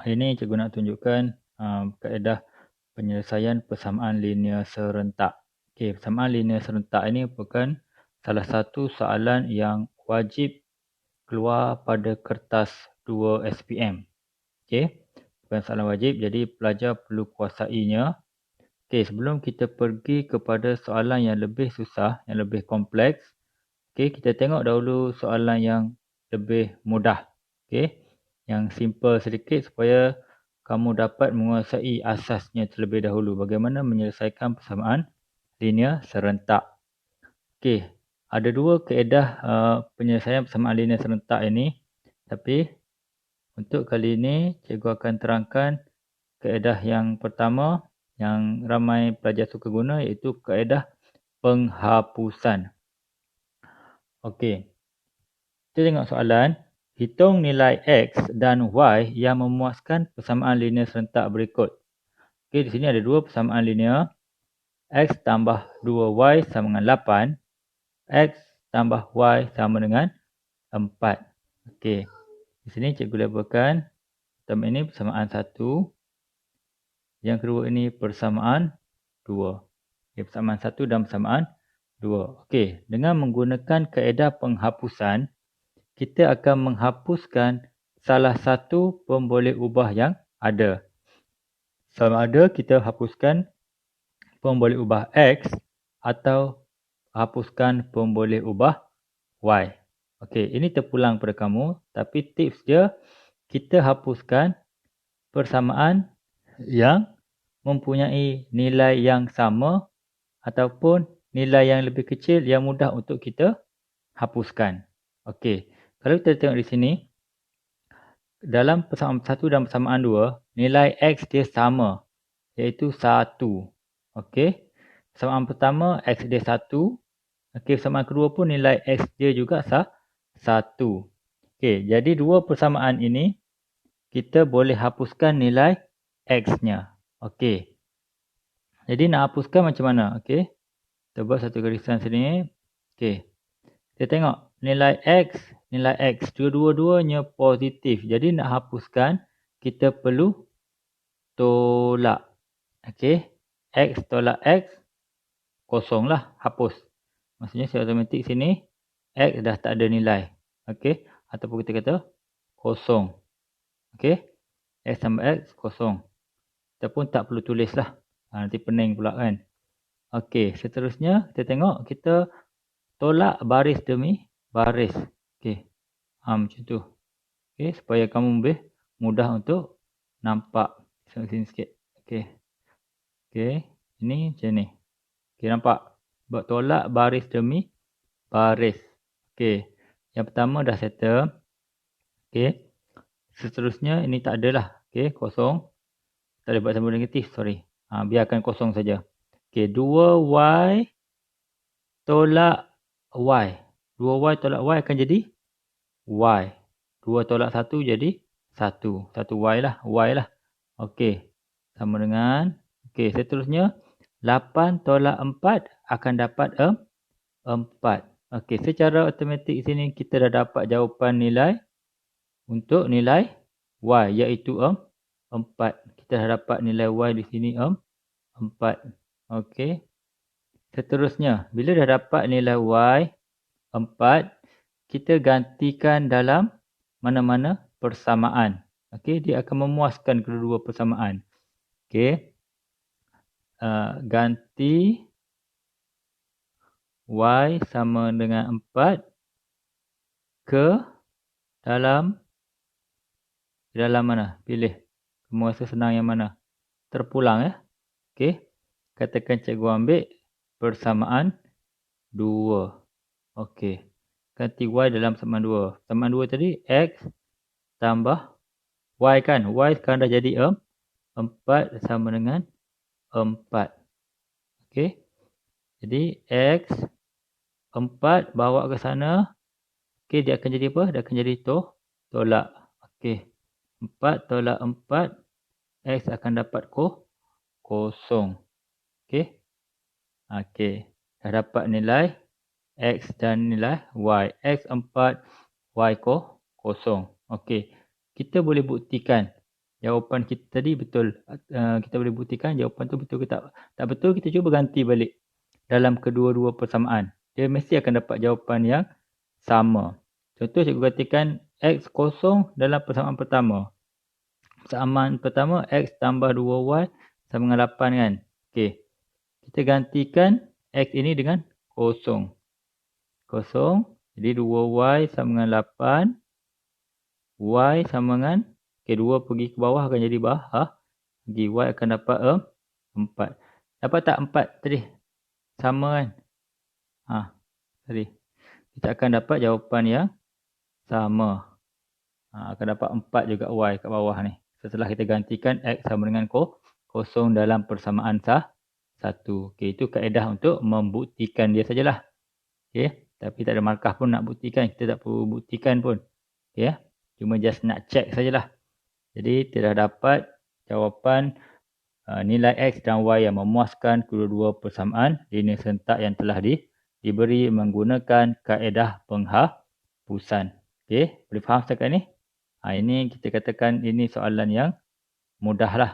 Hari ini cikgu nak tunjukkan kaedah penyelesaian persamaan linear serentak. Okey, persamaan linear serentak ini merupakan salah satu soalan yang wajib keluar pada kertas 2 SPM. Okey, bukan soalan wajib, jadi pelajar perlu kuasainya. Okey, sebelum kita pergi kepada soalan yang lebih susah, yang lebih kompleks, okey, kita tengok dahulu soalan yang lebih mudah. Okey, yang simple sedikit supaya kamu dapat menguasai asasnya terlebih dahulu. Bagaimana menyelesaikan persamaan linear serentak. Okey, ada dua kaedah penyelesaian persamaan linear serentak ini. Tapi untuk kali ini, cikgu akan terangkan kaedah yang pertama yang ramai pelajar suka guna, iaitu kaedah penghapusan. Okey, kita tengok soalan. Hitung nilai X dan Y yang memuaskan persamaan linear serentak berikut. Okey, di sini ada dua persamaan linear. X tambah 2Y sama dengan 8. X tambah Y sama dengan 4. Okey, di sini cikgu labelkan. Pertama ini persamaan 1. Yang kedua ini persamaan 2. Okey, persamaan 1 dan persamaan 2. Okey, dengan menggunakan kaedah penghapusan, kita akan menghapuskan salah satu pemboleh ubah yang ada. Sama ada kita hapuskan pemboleh ubah X atau hapuskan pemboleh ubah Y. Okey, ini terpulang pada kamu, tapi tips dia, kita hapuskan persamaan yang mempunyai nilai yang sama ataupun nilai yang lebih kecil yang mudah untuk kita hapuskan. Okey, kalau kita tengok di sini, dalam persamaan 1 dan persamaan 2, nilai X dia sama, iaitu 1. Okey, persamaan pertama X dia 1. Okey, persamaan kedua pun nilai X dia juga 1. Okey, jadi dua persamaan ini, kita boleh hapuskan nilai X-nya. Okey, jadi nak hapuskan macam mana? Okey, kita buat satu garisan sini. Okey, kita tengok nilai X, dua-duanya positif. Jadi nak hapuskan, kita perlu tolak. Okey, X tolak X, kosonglah, hapus. Maksudnya secara automatik sini, X dah tak ada nilai. Okey, ataupun kita kata kosong. Okey, X tambah X, kosong. Kita pun tak perlu tulislah. Nanti pening pula kan. Okey, seterusnya kita tengok, kita tolak baris demi baris. Okey, macam tu. Okey, supaya kamu lebih mudah untuk nampak. Sini sikit. Okey. Okey, ini macam ni. Okey, nampak? Buat tolak baris demi baris. Okey, yang pertama dah settle. Okey, seterusnya ini tak adalah. Okey, kosong. Tak boleh buat sambung negatif, sorry. Biarkan kosong saja. Okey, 2Y tolak Y. 2Y tolak Y akan jadi Y. 2 tolak 1 jadi 1. 1Y lah. Y lah. Okey. Sama dengan. Okey. Seterusnya. 8 tolak 4 akan dapat 4. Okey. Secara automatik sini kita dah dapat jawapan nilai. Untuk nilai Y. Iaitu 4. Kita dah dapat nilai Y di sini 4. Okey. Seterusnya. Bila dah dapat nilai Y 4. Kita gantikan dalam mana-mana persamaan. Okey, dia akan memuaskan kedua-dua persamaan. Okey. Ganti Y sama dengan 4 ke dalam mana? Pilih. Kamu rasa senang yang mana? Terpulang ya. Okey. Katakan cikgu ambil persamaan 2. Okey. Ganti Y dalam persamaan 2. Persamaan 2 tadi X tambah Y kan. Y sekarang dah jadi 4 sama dengan 4. Okey. Jadi X 4 bawa ke sana. Okey, dia akan jadi apa? Dia akan jadi tolak. Okey. 4 tolak 4. X akan dapat kosong. Okey. Okey. Dah dapat nilai X dan nilai Y. X 4, Y kosong. Okey. Kita boleh buktikan jawapan kita tadi betul. Kita boleh buktikan jawapan tu betul ke tak. Tak betul, kita cuba ganti balik dalam kedua-dua persamaan. Dia mesti akan dapat jawapan yang sama. Contoh, cikgu katakan X kosong dalam persamaan pertama. Persamaan pertama, X tambah 2Y sama dengan 8 kan. Okey. Kita gantikan X ini dengan kosong. Kosong. Jadi 2Y sama dengan 8. Y sama dengan, okey, 2 pergi ke bawah akan jadi bagi Y akan dapat 4. Dapat tak 4 tadi? Sama kan? Tadi. Kita akan dapat jawapan yang sama. Akan dapat 4 juga Y kat bawah ni. Setelah kita gantikan X sama dengan kosong dalam persamaan 1. Okey, itu kaedah untuk membuktikan dia sajalah. Okey, tapi tak ada markah pun nak buktikan. Kita tak perlu buktikan pun. Okey, cuma just nak check sajalah. Jadi, telah dapat jawapan nilai X dan Y yang memuaskan kedua-dua persamaan linear serentak yang telah diberi menggunakan kaedah penghapusan. Okey, boleh faham setakat ni? Ini kita katakan ini soalan yang mudah lah.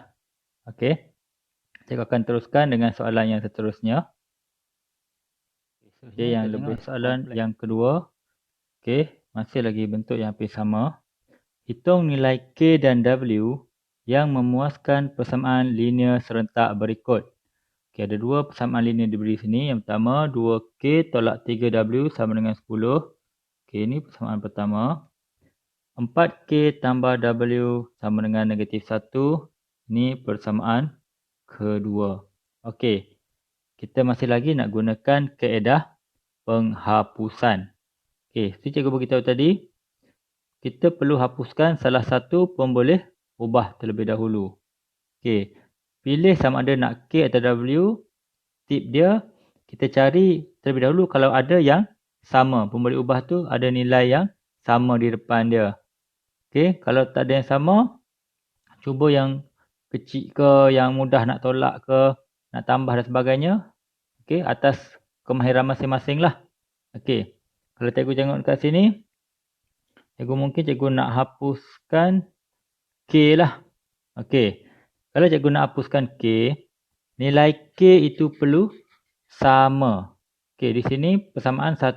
Okey, saya akan teruskan dengan soalan yang seterusnya. Okey, yang lebih soalan yang kedua. Okey, masih lagi bentuk yang hampir sama. Hitung nilai K dan W yang memuaskan persamaan linear serentak berikut. Okey, ada dua persamaan linear diberi sini. Yang pertama, 2K tolak 3W sama dengan 10. Okey, ini persamaan pertama. 4K tambah W sama dengan negatif 1. Ini persamaan kedua. Okey, kita masih lagi nak gunakan kaedah penghapusan. Okey, seperti cikgu beritahu tadi, kita perlu hapuskan salah satu pun boleh ubah terlebih dahulu. Okey, pilih sama ada nak K atau W. Tip dia, kita cari terlebih dahulu kalau ada yang sama. Pun boleh ubah tu ada nilai yang sama di depan dia. Okey, kalau tak ada yang sama, cuba yang kecil ke, yang mudah nak tolak ke, nak tambah dan sebagainya. Okey, atas kemahiran masing-masing lah. Okey, kalau cikgu tengok dekat sini, cikgu nak hapuskan K lah. Okey, kalau cikgu nak hapuskan K, nilai K itu perlu sama. Okey, di sini persamaan 1,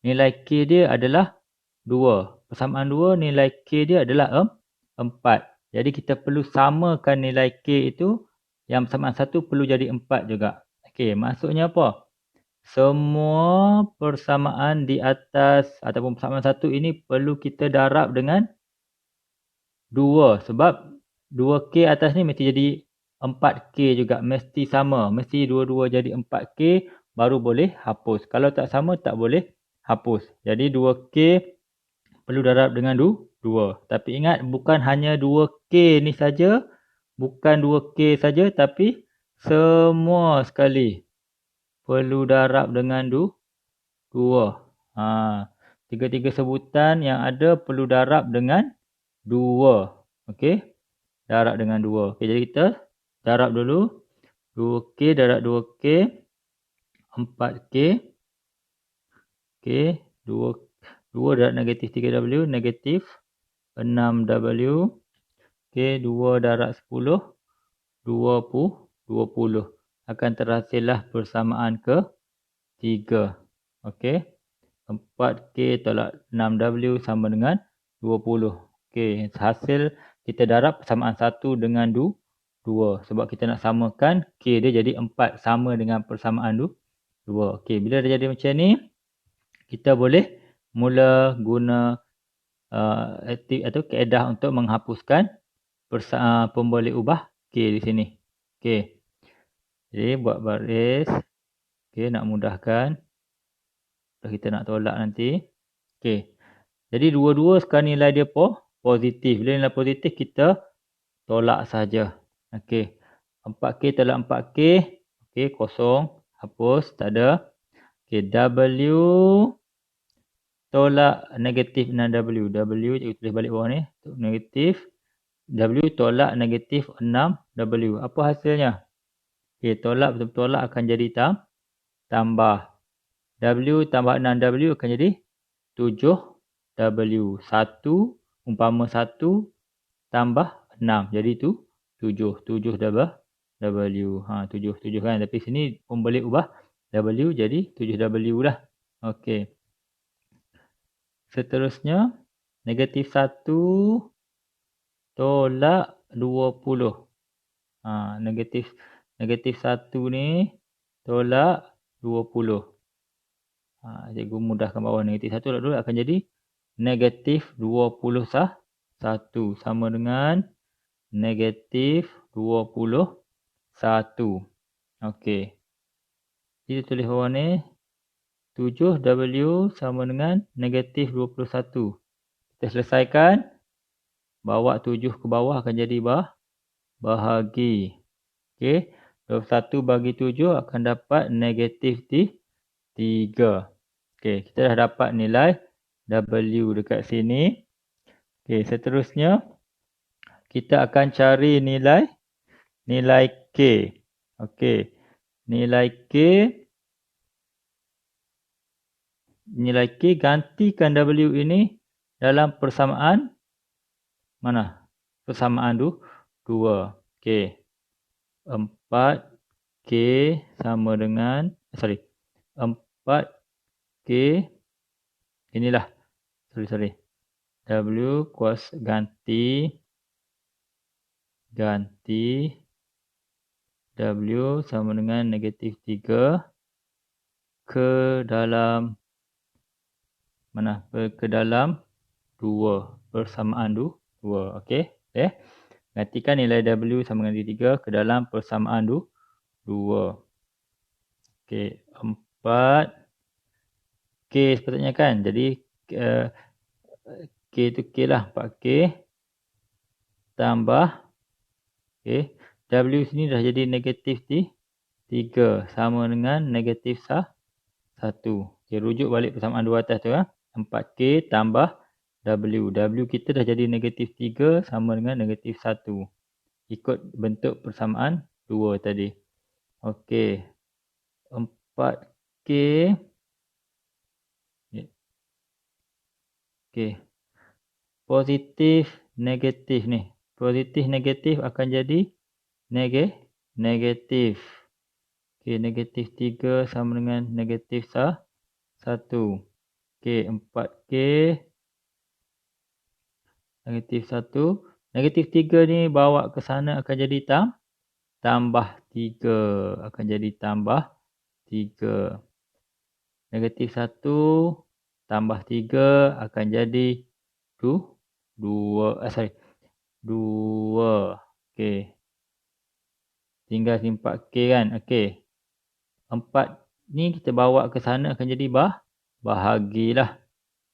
nilai K dia adalah 2. Persamaan 2, nilai K dia adalah 4. Jadi kita perlu samakan nilai K itu, yang persamaan 1 perlu jadi 4 juga. Okey, maksudnya apa? Semua persamaan di atas ataupun persamaan 1 ini perlu kita darab dengan 2. Sebab 2K atas ni mesti jadi 4K juga. Mesti sama. Mesti dua-dua jadi 4K baru boleh hapus. Kalau tak sama tak boleh hapus. Jadi 2K perlu darab dengan 2. Tapi ingat bukan hanya 2K ni saja. Bukan 2K saja tapi semua sekali perlu darab dengan 2. Tiga-tiga sebutan yang ada perlu darab dengan 2. Okey. Darab dengan 2. Okey, jadi kita darab dulu. 2K darab 2K. 4K. Okey. 2 darab negatif 3W. Negatif 6W. Okey. 2 darab 10. 20. Akan terhasillah persamaan ke-3. Okey. 4K tolak 6W sama dengan 20. Okey, hasil kita darab persamaan 1 dengan 2. Sebab kita nak samakan K dia jadi 4 sama dengan persamaan 2. Okey, bila dah jadi macam ni, kita boleh mula guna atau kaedah untuk menghapuskan pun boleh ubah K di sini. Okey. Jadi buat baris. Okey, nak mudahkan. Kita nak tolak nanti. Okey. Jadi dua-dua sekarang nilai dia positif. Bila nilai positif kita tolak saja. Okey. 4K tolak 4K. Okey, kosong. Hapus, tak ada. Okey, W tolak negatif 6W. W cikgu tulis balik bawah ni. Negatif. W tolak negatif 6W. Apa hasilnya? Okey, tolak betul-betul tolak akan jadi tambah. W tambah 6W akan jadi 7W. 1 umpama 1 tambah 6. Jadi tu 7. 7 W. 7 kan. Tapi sini pun boleh ubah W jadi 7W lah. Okey. Seterusnya, negatif 1 tolak 20. Negatif 1 ni tolak 20. Cikgu mudahkan bawah. Negatif 1 tolak 2 akan jadi negatif 21. Sama dengan negatif 21. Okey. Kita tulis bawah ni. 7W sama dengan negatif 21. Kita selesaikan. Bawa 7 ke bawah akan jadi bahagi. Okey. 21 bagi 7 akan dapat negatif 3. Okey. Kita dah dapat nilai W dekat sini. Okey. Seterusnya. Kita akan cari nilai K. Okey. Nilai K gantikan W ini dalam persamaan mana? Persamaan 2. Okey. 4K sama dengan 4K inilah. W kuasa ganti W sama dengan negatif 3 ke dalam mana? Ke dalam 2. Persamaan 2. Okey. Gantikan nilai W sama dengan 3 ke dalam persamaan 2. Okey. 4K sepatutnya kan. Jadi K tu K lah. 4K tambah W sini dah jadi negatif 3 sama dengan negatif 1. Okey, rujuk balik persamaan 2 atas tu. 4K tambah W. W kita dah jadi negatif 3 sama dengan negatif 1. Ikut bentuk persamaan 2 tadi. Okey. 4K. Okey. Positif, negatif ni. Positif, negatif akan jadi negatif. Okey, negatif 3 sama dengan negatif 1. Okey, 4K. Negatif 1. Negatif 3 ni bawa ke sana akan jadi tambah 3. Akan jadi tambah 3. Negatif 1 tambah 3 akan jadi 2. 2. Okey. Tinggal 4K kan. Okey. 4 ni kita bawa ke sana akan jadi bahagilah.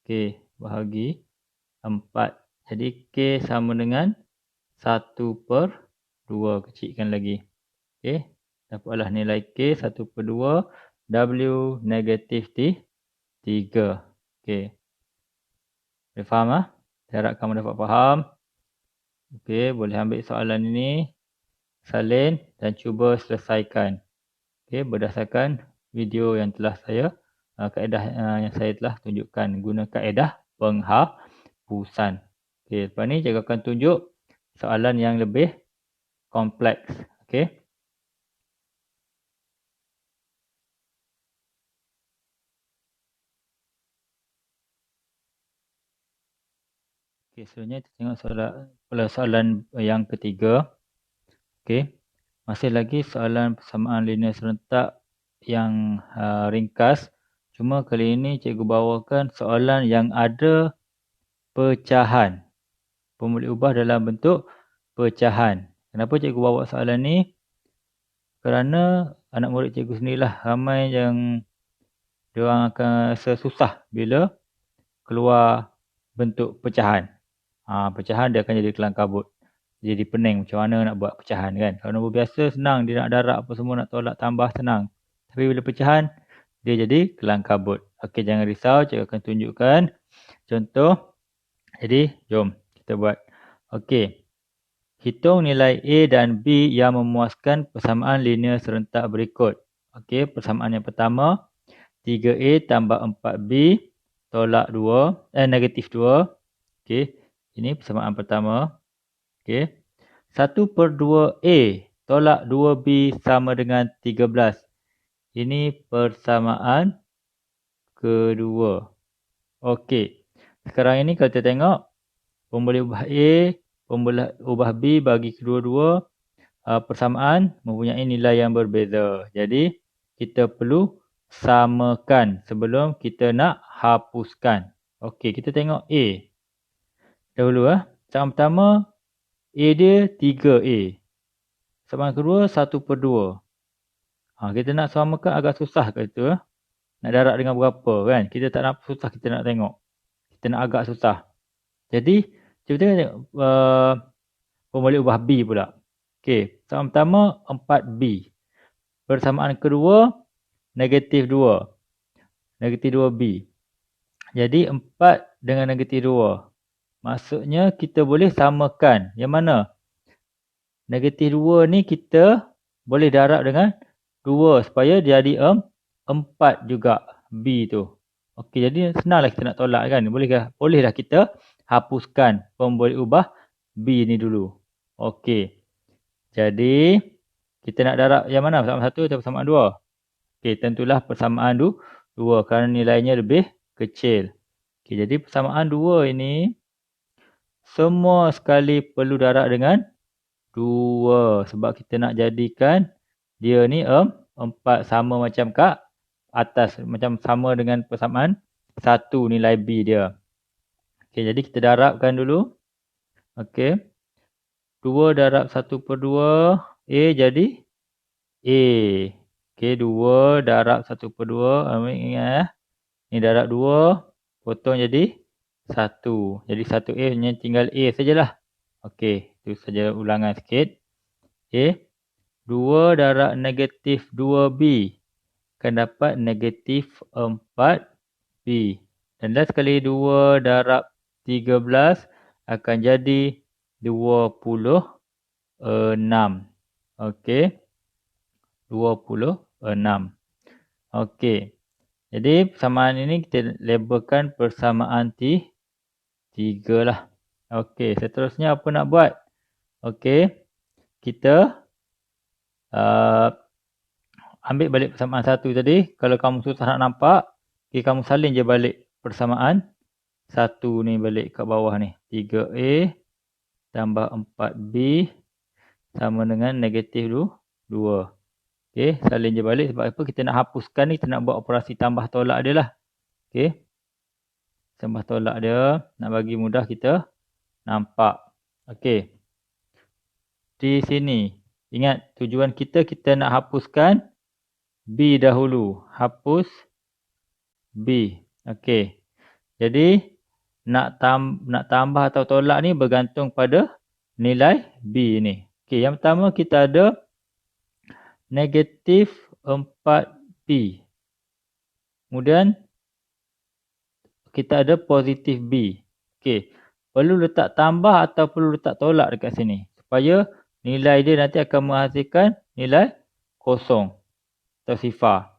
Okey. Bahagi 4. Jadi K sama dengan 1/2. Kecilkan lagi. Okey. Dapatlah nilai K 1/2. W negatif 3. Okey. Boleh faham lah? Saya harap kamu dapat faham. Okey. Boleh ambil soalan ini. Salin dan cuba selesaikan. Okey. Berdasarkan video yang telah kaedah yang saya telah tunjukkan. Guna kaedah penghapusan. Okey. Lepas ni cikgu akan tunjuk soalan yang lebih kompleks. Okey. Okey, selanjutnya kita tengok soalan yang ketiga. Okey. Masih lagi soalan persamaan linear serentak yang ringkas. Cuma kali ini cikgu bawakan soalan yang ada pecahan. Boleh ubah dalam bentuk pecahan. Kenapa cikgu bawa soalan ni? Kerana anak murid cikgu sendirilah ramai yang diorang akan rasa susah bila keluar bentuk pecahan. Pecahan dia akan jadi kelang kabut. Jadi pening macam mana nak buat pecahan kan. Kalau nombor biasa senang, dia nak darab apa semua, nak tolak tambah senang. Tapi bila pecahan, dia jadi kelang kabut. Okey, jangan risau, cikgu akan tunjukkan contoh. Jadi, jom kita buat. Okey. Hitung nilai A dan B yang memuaskan persamaan linear serentak berikut. Okey, persamaan yang pertama, 3A tambah 4B tolak 2, negatif 2. Okey, ini persamaan pertama. Okey. 1/2A tolak 2B sama dengan 13. Ini persamaan kedua. Okey. Sekarang ini kalau kita tengok, pemboleh ubah A, pemboleh ubah B bagi kedua-dua persamaan mempunyai nilai yang berbeza. Jadi, kita perlu samakan sebelum kita nak hapuskan. Okey, kita tengok A. Dahulu persamaan pertama, A dia 3A. Persamaan kedua 1/2. Kita nak samakan agak susah kat situ. Nak darab dengan berapa kan? Kita tak nak susah, kita nak tengok. Kita nak agak susah. Jadi, cuba tengok pemboleh ubah B pula. Okey, persamaan pertama 4B. Persamaan kedua negatif 2. Negatif 2B. Jadi 4 dengan negatif 2. Maksudnya kita boleh samakan. Yang mana? Negatif 2 ni kita boleh darab dengan 2 supaya jadi 4 juga B tu. Okey, jadi senanglah kita nak tolak kan. Bolehlah kita hapuskan pemboleh ubah B ni dulu. Okey. Jadi kita nak darab yang mana? Persamaan 1 atau persamaan 2? Okey, tentulah persamaan 2 kerana nilainya lebih kecil. Okey, jadi persamaan 2 ini semua sekali perlu darab dengan 2 sebab kita nak jadikan dia ni 4 sama macam kat atas, macam sama dengan persamaan 1 nilai B dia. Okey, jadi kita darabkan dulu. Okey. 2 darab 1/2 A jadi A. Okey, 2 darab 1/2. Ambil ingat ni darab 2 potong jadi 1. Jadi 1A hanya tinggal A sajalah. Okey, itu saja ulangan sikit. Okey. 2 darab negatif 2B akan dapat negatif 4B. Dan last sekali 2 darab 13 akan jadi 26. Okey. 26. Okey. Jadi persamaan ini kita labelkan persamaan 3 lah. Okey, seterusnya apa nak buat? Okey. Kita ambil balik persamaan 1 tadi. Kalau kamu susah nak nampak, kamu salin je balik persamaan 1 ni balik kat bawah ni. 3A tambah 4B sama dengan negatif 2. Okey, salin je balik. Sebab apa? Kita nak hapuskan ni, kita nak buat operasi tambah tolak dia lah. Okey. Tambah tolak dia. Nak bagi mudah kita nampak. Okey. Di sini. Ingat tujuan kita nak hapuskan B dahulu. Hapus B. Okey. Jadi nak tambah atau tolak ni bergantung pada nilai B ni. Okey, yang pertama kita ada negatif 4B. Kemudian kita ada positif B. Okey, perlu letak tambah atau perlu letak tolak dekat sini supaya nilai dia nanti akan menghasilkan nilai kosong atau sifar.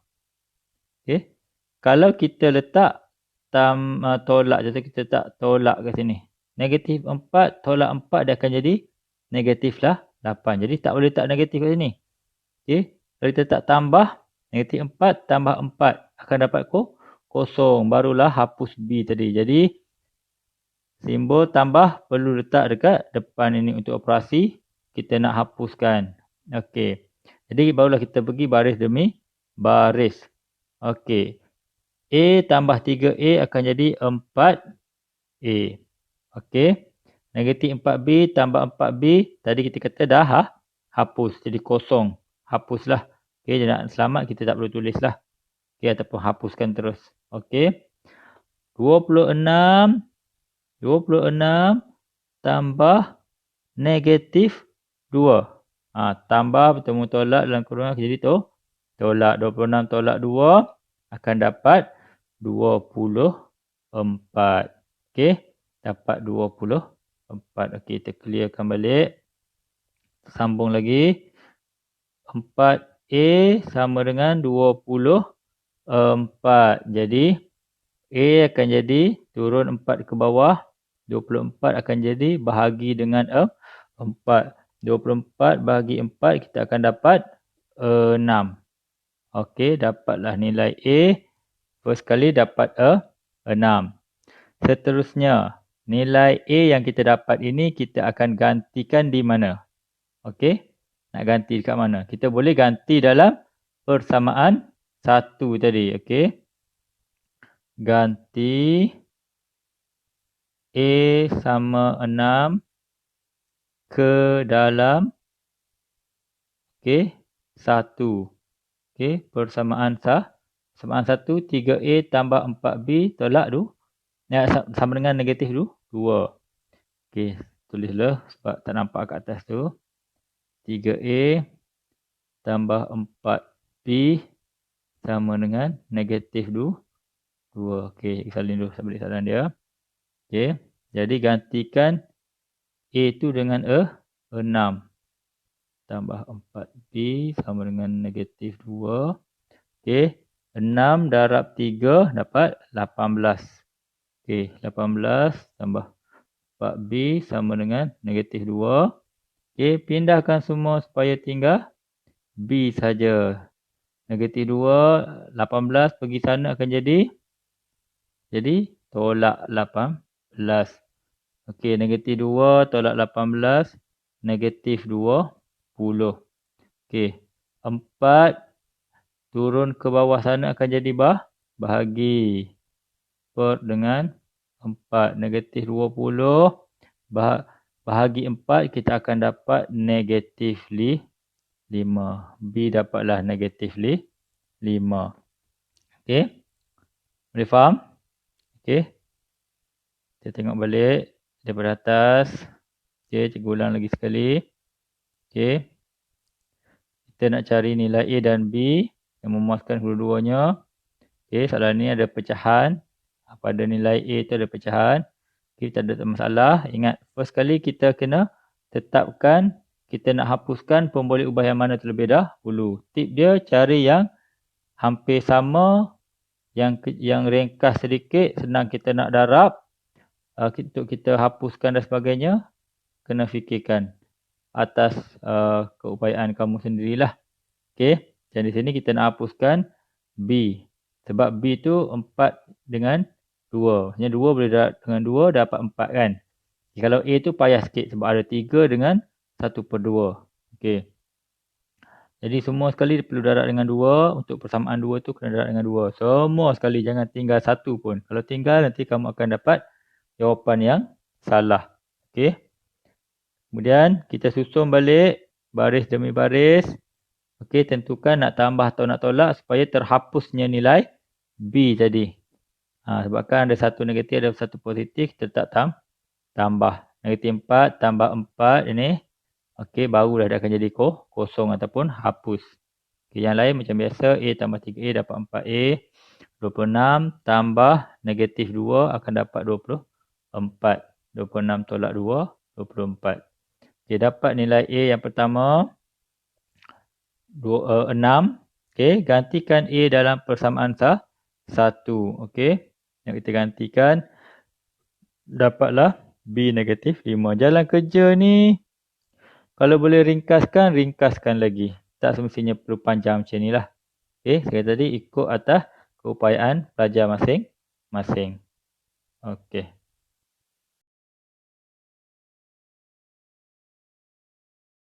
Okey. Kalau kita letak tolak, jadi kita letak tolak kat sini. Negatif 4 tolak 4 dia akan jadi negatif lah 8. Jadi tak boleh letak negatif kat sini. Okey. Kalau kita letak tambah, negatif 4 tambah 4 akan dapat kosong. Barulah hapus B tadi. Jadi simbol tambah perlu letak dekat depan ini untuk operasi kita nak hapuskan. Okey. Jadi barulah kita pergi baris demi baris. Okey. A tambah 3A akan jadi 4A. Okey. Negatif 4B tambah 4B. Tadi kita kata dah hapus. Jadi kosong. Hapuslah. Okey. Jadi nak selamat kita tak perlu tulis lah. Okey. Ataupun hapuskan terus. Okey. 26 tambah negatif 2. Tambah bertemu tolak dalam kurungan jadi tolak. 26 tolak 2 akan dapat 24. Okey. Dapat 24. Okey. Kita clearkan balik. Sambung lagi. 4A sama dengan 24. Jadi A akan jadi turun 4 ke bawah. 24 akan jadi bahagi dengan 4. 24 bahagi 4 kita akan dapat 6. Okey, dapatlah nilai A. First kali dapat 6. Seterusnya, nilai A yang kita dapat ini kita akan gantikan di mana? Okey, nak ganti dekat mana? Kita boleh ganti dalam persamaan 1 tadi. Okey, ganti A sama 6 ke dalam 1. Okey, persamaan persamaan 1, 3A tambah 4B tolak sama dengan negatif 2. Okey, tulislah sebab tak nampak kat atas tu. 3A tambah 4B sama dengan negatif 2. Okey, salin dulu balik soalan dia. Okey, jadi gantikan A tu dengan 6 tambah 4B sama dengan negatif 2. Okey, 6 darab 3 dapat 18. Okey, 18 tambah 4B sama dengan negatif 2. Okey, pindahkan semua supaya tinggal B saja. Negatif 2, 18 pergi sana akan jadi tolak 18. Okey, negatif 2 tolak 18, negatif 20. Okey, 4 turun ke bawah sana akan jadi bahagi. Per dengan 4, negatif 20 bahagi 4 kita akan dapat negatif 5. B dapatlah negatif 5. Okey, boleh faham? Okey, kita tengok balik daripada atas. Okey, cikgu ulang lagi sekali. Okey, kita nak cari nilai A dan B yang memuaskan kedua-duanya. Okey, soalan ni ada pecahan. Pada nilai A tu ada pecahan. Kita ada masalah. Ingat, first kali kita kena tetapkan kita nak hapuskan pemboleh ubah yang mana terlebih dahulu. Tip dia cari yang hampir sama, yang ringkas sedikit, senang kita nak darab. Untuk kita hapuskan dan sebagainya, kena fikirkan atas keupayaan kamu sendirilah. Okey, dan di sini kita nak hapuskan B. Sebab B tu 4 dengan 2. Maksudnya 2 boleh darab dengan 2 dapat 4 kan. Kalau A tu payah sikit sebab ada 3 dengan 1/2. Okey. Jadi semua sekali perlu darab dengan 2. Untuk persamaan 2 tu kena darab dengan 2. Semua sekali, jangan tinggal 1 pun. Kalau tinggal nanti kamu akan dapat jawapan yang salah. Okey. Kemudian kita susun balik baris demi baris. Okey, tentukan nak tambah atau nak tolak supaya terhapusnya nilai B tadi. Sebabkan ada satu negatif, ada satu positif, kita tak tambah. Negatif 4 tambah 4 ini. Okey, barulah dia akan jadi kosong ataupun hapus. Okey, yang lain macam biasa, A tambah 3A dapat 4A. 26 tambah negatif 2 akan dapat 24. 26 tolak 2, 24. Okey, dapat nilai A yang pertama 6. Okey, gantikan A dalam persamaan 1. Okey, yang kita gantikan dapatlah B negatif 5. Jalan kerja ni kalau boleh ringkaskan, ringkaskan lagi. Tak semestinya perlu panjang macam ni lah. Okey, sekali tadi ikut atas keupayaan pelajar masing-masing. Okey.